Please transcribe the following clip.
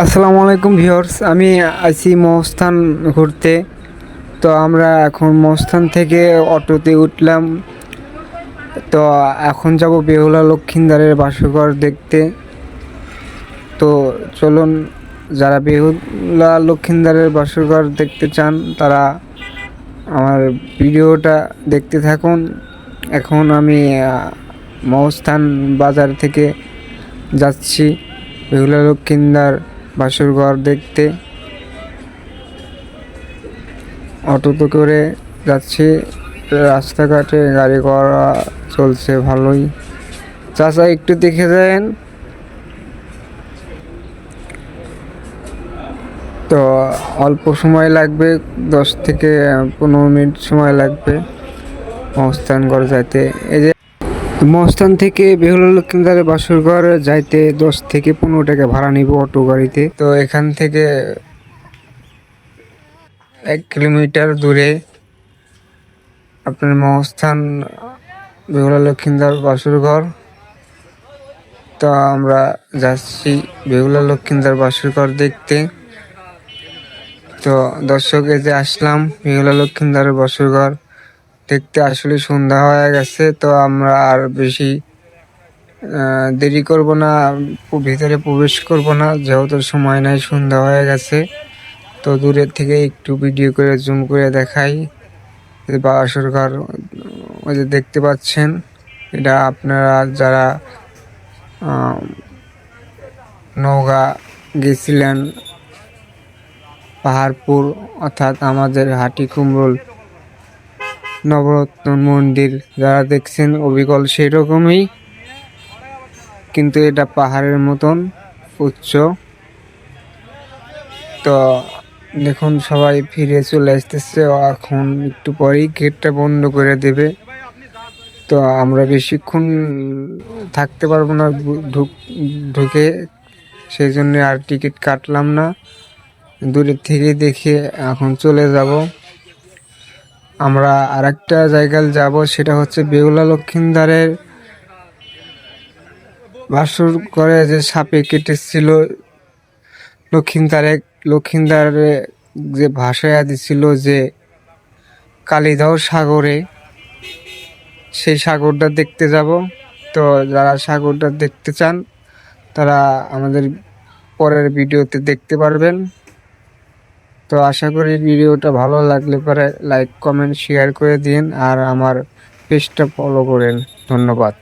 আসসালামু আলাইকুম ভিউয়ার্স, আমি আইছি মহস্থান ঘুরতে। তো আমরা এখন মহস্থান থেকে অটোতে উঠলাম। তো এখন যাব বেহুলা লক্ষিন্দারের বাসঘর দেখতে। তো চলুন, যারা বেহুলা লক্ষিন্দারের বাসঘর দেখতে চান তারা আমার ভিডিওটা দেখতে থাকুন। এখন আমি মহস্থান বাজার থেকে যাচ্ছি বেহুলা লক্ষিন্দার বাসরঘর দেখতে। অটোতে করে যাচ্ছি, রাস্তাঘাটে গাড়ি ঘোড়া চলছে ভালোই। চাচা একটু দেখে যান। তো অল্প সময় লাগবে, 10 থেকে 15 মিনিট সময় লাগবে মহস্থানগড় যাইতে। এই যে মহস্থান থেকে বেহুলা লক্ষিন্দারের বাসরঘর যাইতে 10 থেকে 15 টাকা ভাড়া নিব অটো গাড়িতে। তো এখান থেকে 1 কিলোমিটার দূরে আপনার মহস্থান বেহুলা লক্ষিন্দার বাসরঘর। তো আমরা যাচ্ছি বেহুলা লক্ষিন্দার বাসরঘর দেখতে। তো দর্শক, এই যে আসলাম বেহুলা লক্ষিন্দারের বাসরঘর দেখতে। আসলে সন্ধ্যা হয়ে গেছে, তো আমরা আর বেশি দেরি করব না, ভিতরে প্রবেশ করব না, যেহেতু সময় নাই, সন্ধ্যা হয়ে গেছে। তো দূরের থেকে একটু ভিডিও করে জুম করে দেখাই। বাসরঘর ওই যে দেখতে পাচ্ছেন, এটা আপনারা যারা নওগাঁ গেছিলেন, পাহাড়পুর অর্থাৎ আমাদের হাটিকুমরুল নবরত্ন মন্দির যারা দেখছেন, অবিকল সেই রকমই, কিন্তু এটা পাহাড়ের মতন উচ্চ। তো দেখুন, সবাই ফিরে চলে আসতেছে, এখন একটু পরেই গেটটা বন্ধ করে দেবে। তো আমরা বেশিক্ষণ থাকতে পারবো না ঢুকে, সেই জন্য আর টিকিট কাটলাম না, দূরের থেকে দেখে এখন চলে যাব। আমরা আরেকটা জায়গায় যাব, সেটা হচ্ছে বেহুলা লক্ষিন্দারের বাসর ঘরে যে সাপে কেটেছিল লক্ষিন্দারে যে ভাসাইয়া দিছিল যে কালিদাহ সাগরে, সেই সাগরটা দেখতে যাব। তো যারা সাগরটা দেখতে চান তারা আমাদের পরের ভিডিওতে দেখতে পারবেন। তো আশা করি ভিডিওটা ভালো লাগলে পরে লাইক কমেন্ট শেয়ার করে দিন, আর আমার পেজটা ফলো করেন। ধন্যবাদ।